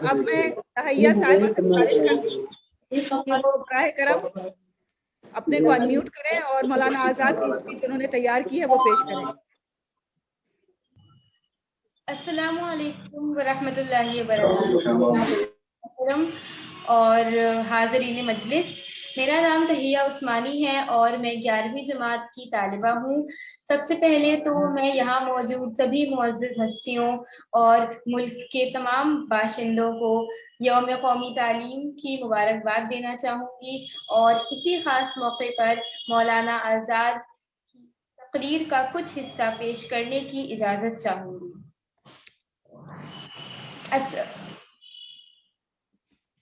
اب میں تحیہ صاحبہ سے گزارش کرتی ہوں کہ وہ براہ کرم اپنے کو انمیوٹ کریں اور مولانا آزاد کی اسپیچ انہوں نے تیار کی ہے وہ پیش کریں۔ السلام علیکم ورحمۃ اللہ وبرکاتہ اور حاضرین مجلس، میرا نام تحیہ عثمانی ہے اور میں 11ویں جماعت کی طالبہ ہوں۔ سب سے پہلے تو میں یہاں موجود سبھی معزز ہستیوں اور ملک کے تمام باشندوں کو یوم قومی تعلیم کی مبارکباد دینا چاہوں گی، اور اسی خاص موقع پر مولانا آزاد کی تقریر کا کچھ حصہ پیش کرنے کی اجازت چاہوں گی۔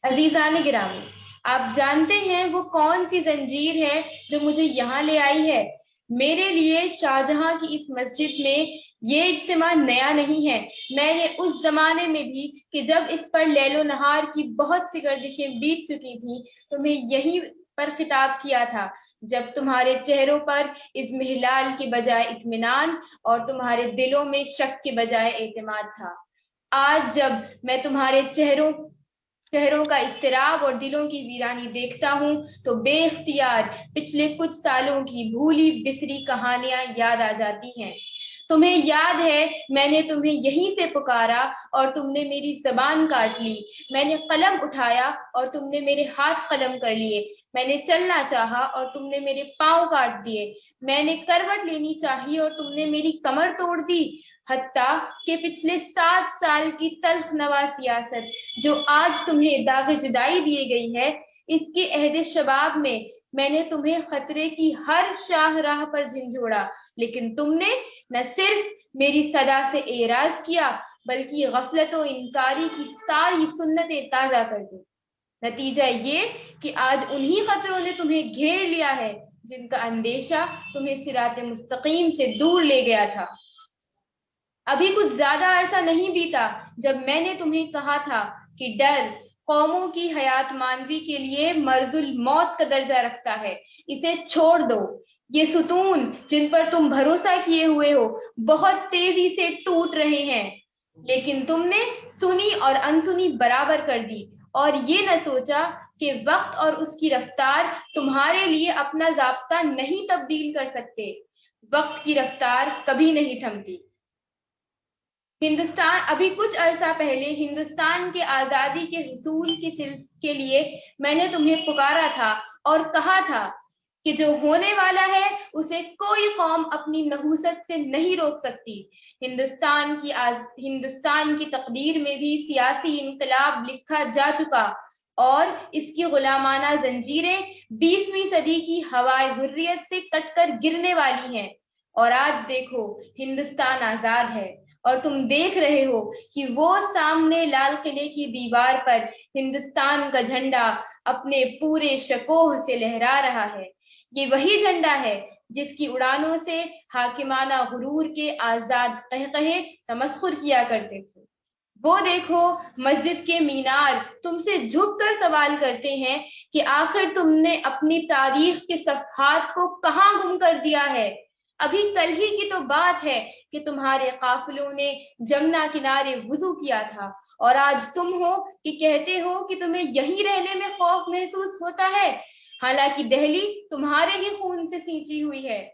عزیزان گرامی، آپ جانتے ہیں وہ کون سی زنجیر ہے جو مجھے یہاں لے آئی ہے؟ میرے لیے شاہجہاں کی اس مسجد میں یہ اجتماع نیا نہیں ہے۔ میں نے اس زمانے میں بھی کہ جب اس پر لیل و نہار کی بہت سی گردشیں بیت چکی تھیں تمہیں یہیں پر خطاب کیا تھا، جب تمہارے چہروں پر اضمحلال کے بجائے اطمینان اور تمہارے دلوں میں شک کے بجائے اعتماد تھا۔ آج جب میں تمہارے چہروں کا اضطراب اور دلوں کی ویرانی دیکھتا ہوں تو بے اختیار پچھلے کچھ سالوں کی بھولی بسری کہانیاں یاد آ جاتی ہیں۔ تمہیں یاد ہے میں نے تمہیں یہیں سے پکارا اور تم نے میری زبان کاٹ لی۔ میں نے قلم اٹھایا اور تم نے میرے ہاتھ قلم کر لیے۔ میں نے چلنا چاہا اور تم نے میرے پاؤں کاٹ دیے۔ میں نے کروٹ لینی چاہی اور تم نے میری کمر توڑ دی۔ حتیٰ کہ پچھلے 7 سال کی تلخ نوا سیاست جو آج تمہیں داغ جدائی دی گئی ہے، اس کے عہد شباب میں نے تمہیں خطرے کی ہر شاہ راہ پر جھنجھوڑا، لیکن تم نے نہ صرف میری صدا سے اعراض کیا بلکہ غفلت و انکاری کی ساری سنتیں تازہ کر دی۔ نتیجہ یہ کہ آج انہی خطروں نے تمہیں گھیر لیا ہے جن کا اندیشہ تمہیں صراط مستقیم سے دور لے گیا تھا۔ ابھی کچھ زیادہ عرصہ نہیں بیتا جب میں نے تمہیں کہا تھا کہ ڈر قوموں کی حیات مانوی کے لیے مرض الموت کا درجہ رکھتا ہے، اسے چھوڑ دو۔ یہ ستون جن پر تم بھروسہ کیے ہوئے ہو بہت تیزی سے ٹوٹ رہے ہیں، لیکن تم نے سنی اور انسنی برابر کر دی اور یہ نہ سوچا کہ وقت اور اس کی رفتار تمہارے لیے اپنا ضابطہ نہیں تبدیل کر سکتے۔ وقت کی رفتار کبھی نہیں تھمتی۔ ابھی کچھ عرصہ پہلے ہندوستان کے آزادی کے حصول کے لیے میں نے تمہیں پکارا تھا اور کہا تھا کہ جو ہونے والا ہے اسے کوئی قوم اپنی نحوست سے نہیں روک سکتی۔ ہندوستان کی تقدیر میں بھی سیاسی انقلاب لکھا جا چکا اور اس کی غلامانہ زنجیریں 20ویں صدی کی ہوائے حریت سے کٹ کر گرنے والی ہیں، اور آج دیکھو ہندوستان آزاد ہے اور تم دیکھ رہے ہو کہ وہ سامنے لال قلعے کی دیوار پر ہندوستان کا جھنڈا اپنے پورے شکوہ سے لہرا رہا ہے۔ یہ وہی جھنڈا ہے جس کی اڑانوں سے حاکمانہ غرور کے آزاد قہقہے تمسخر کیا کرتے تھے۔ وہ دیکھو مسجد کے مینار تم سے جھک کر سوال کرتے ہیں کہ آخر تم نے اپنی تاریخ کے صفحات کو کہاں گم کر دیا ہے؟ ابھی کل ہی کی تو بات ہے کہ تمہارے قافلوں نے جمنا کنارے وضو کیا تھا، اور آج تم ہو کہ کہتے ہو کہ تمہیں یہیں رہنے میں خوف محسوس ہوتا ہے، حالانکہ دہلی تمہارے ہی خون سے سینچی ہوئی ہے۔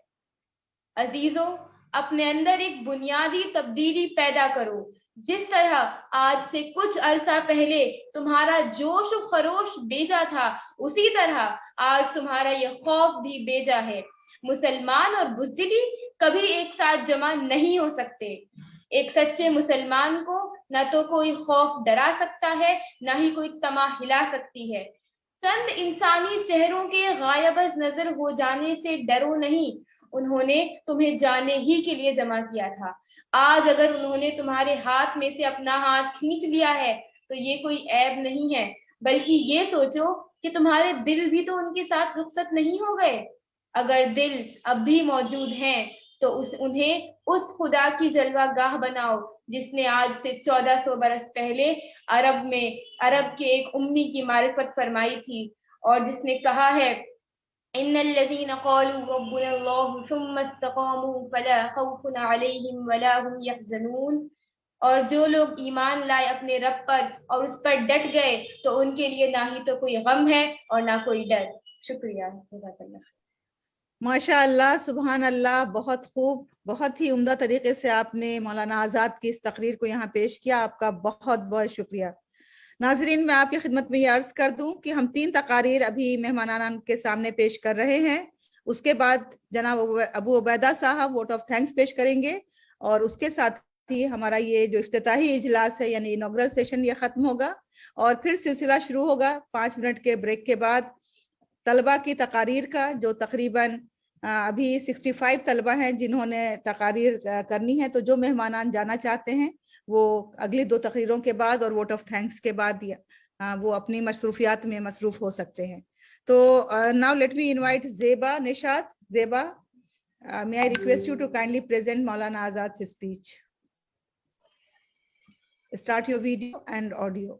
عزیزوں، اپنے اندر ایک بنیادی تبدیلی پیدا کرو۔ جس طرح آج سے کچھ عرصہ پہلے تمہارا جوش و خروش بیجا تھا، اسی طرح آج تمہارا یہ خوف بھی بیجا ہے۔ مسلمان اور بزدلی کبھی ایک ساتھ جمع نہیں ہو سکتے۔ ایک سچے مسلمان کو نہ تو کوئی خوف ڈرا سکتا ہے، نہ ہی کوئی طمع ہلا سکتی ہے۔ چند انسانی چہروں کے غائب از نظر ہو جانے سے ڈرو نہیں، انہوں نے تمہیں جانے ہی کے لیے جمع کیا تھا۔ آج اگر انہوں نے تمہارے ہاتھ میں سے اپنا ہاتھ کھینچ لیا ہے تو یہ کوئی عیب نہیں ہے، بلکہ یہ سوچو کہ تمہارے دل بھی تو ان کے ساتھ رخصت نہیں ہو گئے۔ اگر دل اب بھی موجود ہیں تو انہیں اس خدا کی جلوہ گاہ بناؤ جس نے آج سے 1400 برس پہلے عرب کے ایک امی کی معرفت فرمائی تھی، اور جس نے کہا ہے ان الذين قالوا ربنا الله ثم استقاموا فلا خوف عليهم ولا هم يحزنون۔ اور جو لوگ ایمان لائے اپنے رب پر اور اس پر ڈٹ گئے تو ان کے لیے نہ ہی تو کوئی غم ہے اور نہ کوئی ڈر. شکریہ. جزاک اللہ. ماشاء اللہ، سبحان اللہ، بہت خوب، بہت ہی عمدہ طریقے سے آپ نے مولانا آزاد کی اس تقریر کو یہاں پیش کیا. آپ کا بہت بہت شکریہ. ناظرین، میں آپ کی خدمت میں یہ عرض کر دوں کہ ہم 3 تقاریر ابھی مہمانان کے سامنے پیش کر رہے ہیں. اس کے بعد جناب ابو عبیدہ صاحب ووٹ آف تھینکس پیش کریں گے، اور اس کے ساتھ ہی ہمارا یہ جو افتتاحی اجلاس ہے یعنی انوگرل سیشن یہ ختم ہوگا، اور پھر سلسلہ شروع ہوگا 5 منٹ کے بریک کے بعد طلبہ کی تقاریر کا، جو تقریباً ابھی 65 طلبہ ہیں جنہوں نے تقاریر کرنی ہے. تو جو مہمانان جانا چاہتے ہیں وہ اگلی 2 تقریروں کے بعد اور ووٹ آف تھینکس کے بعد وہ اپنی مصروفیات میں مصروف ہو سکتے ہیں. تو now let me invite Zeba Nishat. Zeba, may I request you to kindly present Maulana Azad's speech. Start your video and audio.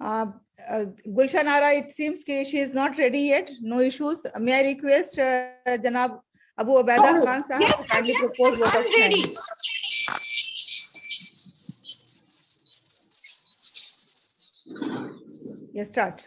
Gulshan Ara, it seems that she is not ready yet. No issues. May I request Janab Abu Ubaida Khan Sahab Yes, to kindly yes, propose vote I'm of ready. thanks. Yes, start.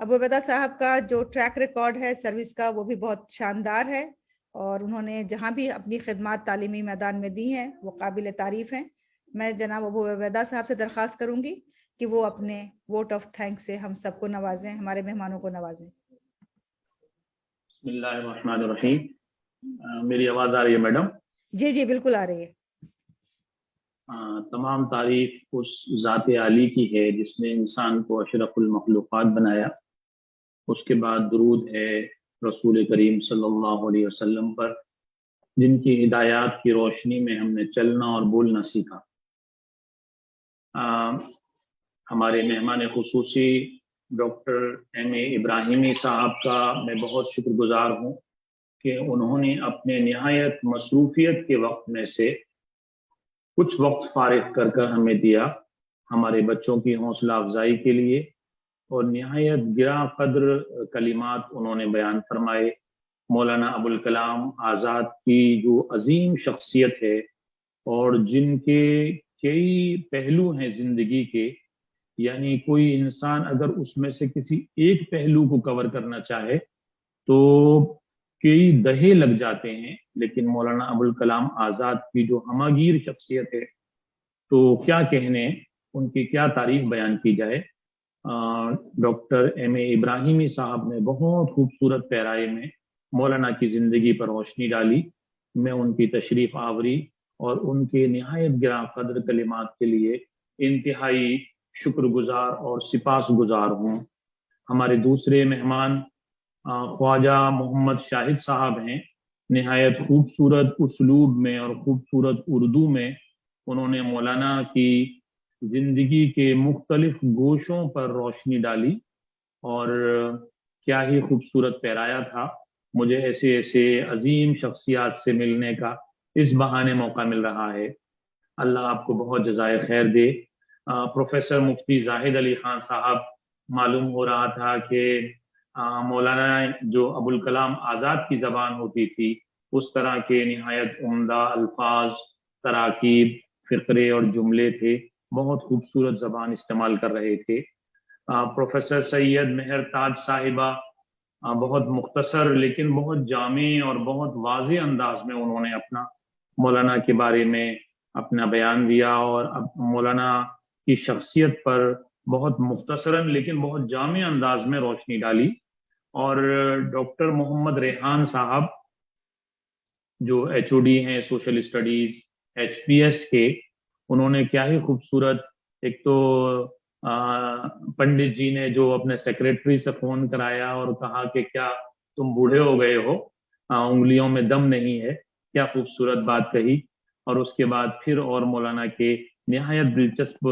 ابو عبیدہ صاحب کا جو track record ہے service کا وہ بھی بہت شاندار ہے، اور انہوں نے جہاں بھی اپنی خدمات تعلیمی میدان میں دی ہیں وہ قابل تعریف ہیں۔ میں جناب ابو عبیدہ صاحب سے درخواست کروں گی کہ وہ اپنے ووٹ آف تھینک سے ہم سب کو نوازیں، ہمارے مہمانوں کو نوازیں۔ بسم اللہ الرحمن الرحیم۔ میری آواز آ رہی ہے میڈم؟ جی جی بالکل آ رہی ہے۔ تمام تعریف اس ذات عالی کی ہے جس نے انسان کو اشرف المخلوقات بنایا۔ اس کے بعد درود ہے رسول کریم صلی اللہ علیہ وسلم پر، جن کی ہدایات کی روشنی میں ہم نے چلنا اور بولنا سیکھا۔ ہمارے مہمان خصوصی ڈاکٹر ایم اے ابراہیمی صاحب کا میں بہت شکر گزار ہوں کہ انہوں نے اپنے نہایت مصروفیت کے وقت میں سے کچھ وقت فارغ کر ہمیں دیا ہمارے بچوں کی حوصلہ افزائی کے لیے، اور نہایت گراں قدر کلمات انہوں نے بیان فرمائے۔ مولانا ابوالکلام آزاد کی جو عظیم شخصیت ہے اور جن کے کئی پہلو ہیں زندگی کے، یعنی کوئی انسان اگر اس میں سے کسی ایک پہلو کو کور کرنا چاہے تو کئی دہے لگ جاتے ہیں، لیکن مولانا ابوالکلام آزاد کی جو ہماگیر شخصیت ہے تو کیا کہنے، ان کی کیا تعریف بیان کی جائے۔ ڈاکٹر ایم اے ابراہیمی صاحب نے بہت خوبصورت پیرائے میں مولانا کی زندگی پر روشنی ڈالی۔ میں ان کی تشریف آوری اور ان کے نہایت گراں قدر کلمات کے لیے انتہائی شکر گزار اور سپاس گزار ہوں۔ ہمارے دوسرے مہمان خواجہ محمد شاہد صاحب ہیں۔ نہایت خوبصورت اسلوب میں اور خوبصورت اردو میں انہوں نے مولانا کی زندگی کے مختلف گوشوں پر روشنی ڈالی، اور کیا ہی خوبصورت پیرایا تھا۔ مجھے ایسے ایسے عظیم شخصیات سے ملنے کا اس بہانے موقع مل رہا ہے۔ اللہ آپ کو بہت جزائے خیر دے۔ پروفیسر مفتی زاہد علی خان صاحب، معلوم ہو رہا تھا کہ مولانا جو ابوالکلام آزاد کی زبان ہوتی تھی اس طرح کے نہایت عمدہ الفاظ، تراکیب، فقرے اور جملے تھے، بہت خوبصورت زبان استعمال کر رہے تھے۔ پروفیسر سید مہر تاج صاحبہ بہت مختصر لیکن بہت جامع اور بہت واضح انداز میں انہوں نے اپنا مولانا کے بارے میں اپنا بیان دیا، اور مولانا کی شخصیت پر بہت مختصراً لیکن بہت جامع انداز میں روشنی ڈالی۔ اور ڈاکٹر محمد ریحان صاحب جو ایچ او ڈی ہیں social studies H P S کے، انہوں نے کیا ہی خوبصورت، ایک تو پنڈت جی نے جو اپنے سیکریٹری سے فون کرایا اور کہا کہ کیا تم بوڑھے ہو گئے ہو، انگلیوں میں دم نہیں ہے، کیا خوبصورت بات کہی۔ اور اس کے بعد پھر اور مولانا کے نہایت دلچسپ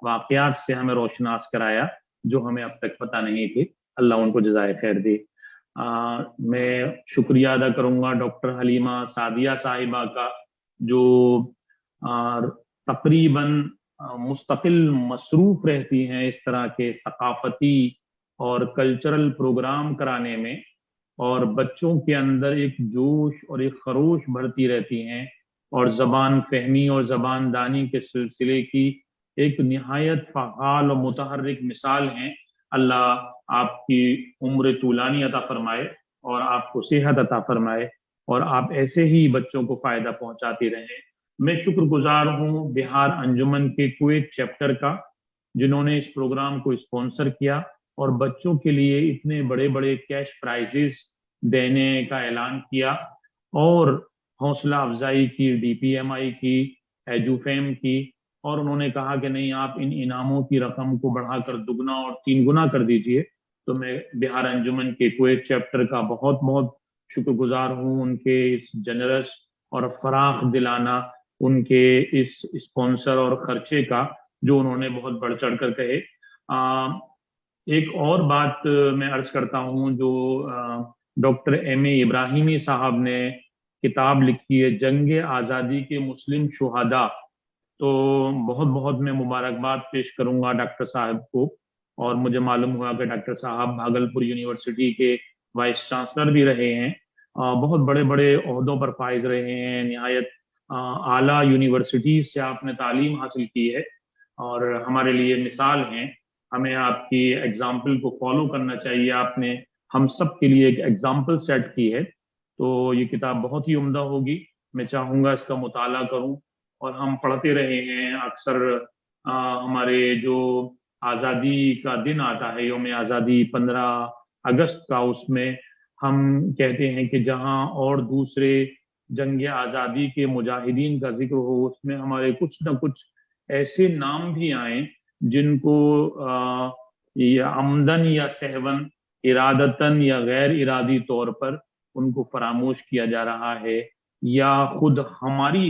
واقعات سے ہمیں روشناس کرایا جو ہمیں اب تک پتہ نہیں تھے۔ اللہ ان کو جزائے خیر دے۔ میں شکریہ ادا کروں گا ڈاکٹر حلیمہ سعدیہ صاحبہ کا، جو تقریباً مستقل مصروف رہتی ہیں اس طرح کے ثقافتی اور کلچرل پروگرام کرانے میں، اور بچوں کے اندر ایک جوش اور ایک خروش بڑھتی رہتی ہیں، اور زبان فہمی اور زبان دانی کے سلسلے کی ایک نہایت فعال اور متحرک مثال ہیں۔ اللہ آپ کی عمر طولانی عطا فرمائے اور آپ کو صحت عطا فرمائے، اور آپ ایسے ہی بچوں کو فائدہ پہنچاتے رہیں۔ میں شکر گزار ہوں بہار انجمن کے کویت چیپٹر کا، جنہوں نے اس پروگرام کو اسپانسر کیا اور بچوں کے لیے اتنے بڑے بڑے کیش پرائزز دینے کا اعلان کیا، اور حوصلہ افزائی کی ڈی پی ایم آئی کی، ایجوفیم کی، اور انہوں نے کہا کہ نہیں، آپ ان انعاموں کی رقم کو بڑھا کر 2 اور 3 گنا کر دیجئے۔ تو میں بہار انجمن کے کویت چیپٹر کا بہت بہت شکر گزار ہوں، ان کے اس جنرس اور فراخ دلانہ ان کے اس اسپانسر اور خرچے کا جو انہوں نے بہت بڑھ چڑھ کر کہے۔ ایک اور بات میں عرض کرتا ہوں، جو ڈاکٹر ایم اے ابراہیمی صاحب نے کتاب لکھی ہے جنگ آزادی کے مسلم شہداء، تو بہت بہت میں مبارکباد پیش کروں گا ڈاکٹر صاحب کو، اور مجھے معلوم ہوا کہ ڈاکٹر صاحب بھاگلپور یونیورسٹی کے وائس چانسلر بھی رہے ہیں، بہت بڑے بڑے عہدوں پر فائز رہے ہیں، نہایت اعلیٰ یونیورسٹیز سے آپ نے تعلیم حاصل کی ہے، اور ہمارے لیے مثال ہیں۔ ہمیں آپ کی ایگزامپل کو فالو کرنا چاہیے. آپ نے ہم سب کے لیے ایک ایگزامپل سیٹ کی ہے. تو یہ کتاب بہت ہی عمدہ ہوگی. میں چاہوں گا اس کا مطالعہ کروں اور ہم پڑھتے رہے ہیں. اکثر ہمارے جو آزادی کا دن آتا ہے، یوم آزادی 15 اگست کا، اس میں ہم کہتے ہیں کہ جہاں اور دوسرے جنگ آزادی کے مجاہدین کا ذکر ہو، اس میں ہمارے کچھ نہ کچھ ایسے نام بھی آئیں جن کو یا عمدن یا سہون، ارادتاً یا غیر ارادی طور پر ان کو فراموش کیا جا رہا ہے، یا خود ہماری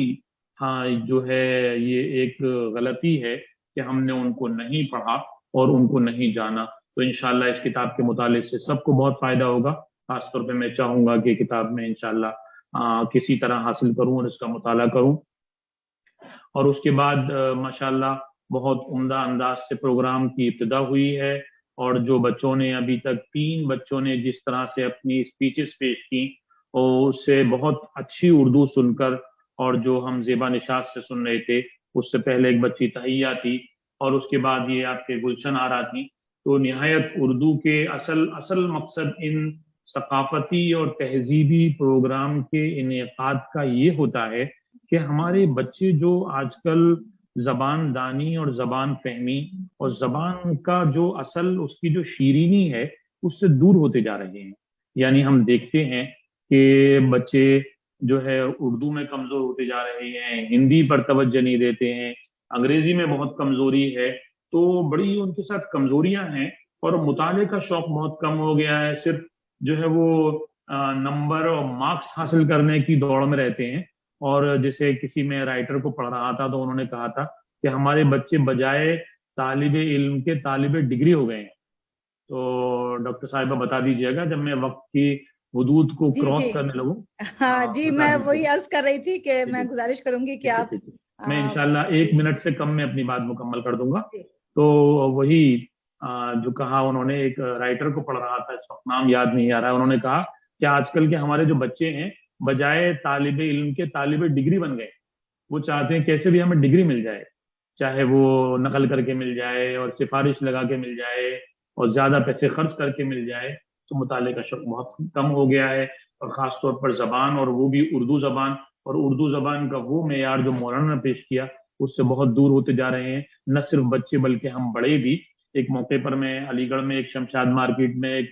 جو ہے یہ ایک غلطی ہے کہ ہم نے ان کو نہیں پڑھا اور ان کو نہیں جانا. تو انشاءاللہ اس کتاب کے مطالعے سے سب کو بہت فائدہ ہوگا. خاص طور پہ میں چاہوں گا کہ کتاب میں انشاءاللہ کسی طرح حاصل کروں اور اس کا مطالعہ کروں. اور اس کے بعد ماشاءاللہ بہت عمدہ انداز سے پروگرام کی ابتدا ہوئی ہے، اور جو بچوں نے ابھی تک 3 بچوں نے جس طرح سے اپنی اسپیچز پیش کی، اور اس سے بہت اچھی اردو سن کر، اور جو ہم زیبا نشاط سے سن رہے تھے، اس سے پہلے ایک بچی تحیہ تھی، اور اس کے بعد یہ آپ کے گلشن آرا تھی. تو نہایت اردو کے اصل مقصد ان ثقافتی اور تہذیبی پروگرام کے انعقاد کا یہ ہوتا ہے کہ ہمارے بچے جو آج کل زبان دانی اور زبان فہمی اور زبان کا جو اصل اس کی جو شیرینی ہے اس سے دور ہوتے جا رہے ہیں. یعنی ہم دیکھتے ہیں کہ بچے جو ہے اردو میں کمزور ہوتے جا رہے ہیں، ہندی پر توجہ نہیں دیتے ہیں، انگریزی میں بہت کمزوری ہے. تو بڑی ان کے ساتھ کمزوریاں ہیں، اور مطالعے کا شوق بہت کم ہو گیا ہے. صرف جو ہے وہ نمبر اور مارکس حاصل کرنے کی دوڑ میں رہتے ہیں. اور جیسے کسی میں رائٹر کو پڑھ رہا تھا تو انہوں نے کہا تھا کہ ہمارے بچے بجائے طالب علم کے طالب ڈگری ہو گئے ہیں. تو ڈاکٹر صاحبہ بتا دیجیے گا جب میں وقت کی حدود کو کراس کرنے لگوں. ہاں جی، میں وہی عرض کر رہی تھی کہ میں گزارش کروں گی کہ آپ میں انشاءاللہ 1 منٹ سے کم میں اپنی بات مکمل کر دوں گا. تو وہی جو کہا انہوں نے، ایک رائٹر کو پڑھ رہا تھا، اس وقت نام یاد نہیں آ رہا ہے، انہوں نے کہا کہ آج کل کے ہمارے جو بچے ہیں بجائے طالب علم کے طالب ڈگری بن گئے. وہ چاہتے ہیں کیسے بھی ہمیں ڈگری مل جائے، چاہے وہ نقل کر کے مل جائے اور سفارش لگا کے مل جائے اور زیادہ پیسے خرچ کر کے مل جائے. تو مطالعے کا شوق بہت کم ہو گیا ہے، اور خاص طور پر زبان، اور وہ بھی اردو زبان، اور اردو زبان کا وہ معیار جو مولانا نے پیش کیا اس سے بہت دور ہوتے جا رہے ہیں. نہ صرف بچے بلکہ ہم بڑے بھی. ایک موقع پر میں علی گڑھ میں ایک شمشاد مارکیٹ میں ایک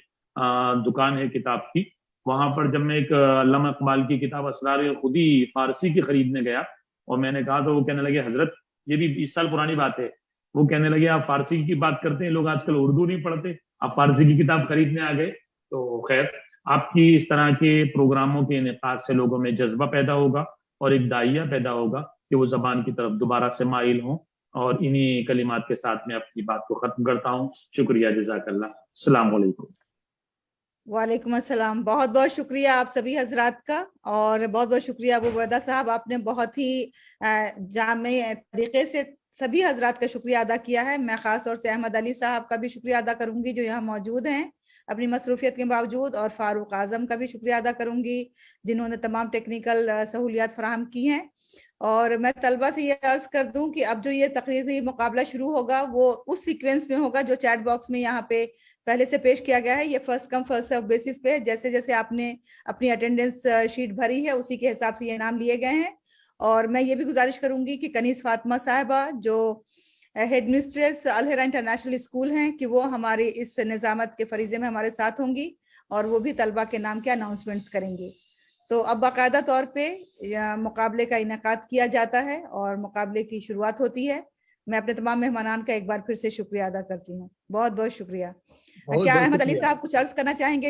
دکان ہے کتاب کی، وہاں پر جب میں ایک علامہ اقبال کی کتاب اسرار خودی فارسی کی خریدنے گیا، اور میں نے کہا تو وہ کہنے لگے حضرت، یہ بھی 20 سال پرانی بات ہے، وہ کہنے لگے آپ فارسی کی بات کرتے ہیں، لوگ آج کل اردو نہیں پڑھتے، آپ فارسی کی کتاب خریدنے آ گئے. تو خیر، آپ کی اس طرح کے پروگراموں کے انعقاد سے لوگوں میں جذبہ پیدا ہوگا اور ایک داعیہ پیدا ہوگا کہ وہ زبان کی طرف دوبارہ سے مائل ہوں. اور انہی کلمات کے ساتھ میں اپنی بات کو ختم کرتا ہوں. شکریہ، جزاک اللہ. السلام علیکم. وعلیکم السلام. بہت بہت شکریہ آپ سبھی حضرات کا، اور بہت بہت شکریہ ابو عبیدہ صاحب، آپ نے بہت ہی جامع طریقے سے سبھی حضرات کا شکریہ ادا کیا ہے. میں خاص طور سے احمد علی صاحب کا بھی شکریہ ادا کروں گی جو یہاں موجود ہیں اپنی مصروفیت کے باوجود، اور فاروق اعظم کا بھی شکریہ ادا کروں گی جنہوں نے تمام ٹیکنیکل سہولیات فراہم کی ہیں. اور میں طلبہ سے یہ عرض کر دوں کہ اب جو یہ تقریری مقابلہ شروع ہوگا وہ اس سیکوینس میں ہوگا جو چیٹ باکس میں یہاں پہ پہلے سے پیش کیا گیا ہے. یہ first come first serve basis پہ جیسے جیسے آپ نے اپنی اٹینڈنس شیٹ بھری ہے اسی کے حساب سے یہ انعام لیے گئے ہیں. اور میں یہ بھی گزارش کروں گی کہ کنیز فاطمہ صاحبہ جو ہیڈ مسٹریس الہرا انٹرنیشنل اسکول ہیں کہ وہ ہماری اس نظامت کے فریضے میں ہمارے ساتھ ہوں گی، اور وہ بھی طلبہ کے نام کے اناؤنسمنٹس کریں گے. تو اب باقاعدہ طور پہ مقابلے کا انعقاد کیا جاتا ہے اور مقابلے کی شروعات ہوتی ہے. میں اپنے تمام مہمانان کا ایک بار پھر سے شکریہ ادا کرتی ہوں. بہت بہت شکریہ. کیا احمد علی صاحب کچھ عرض کرنا چاہیں گے؟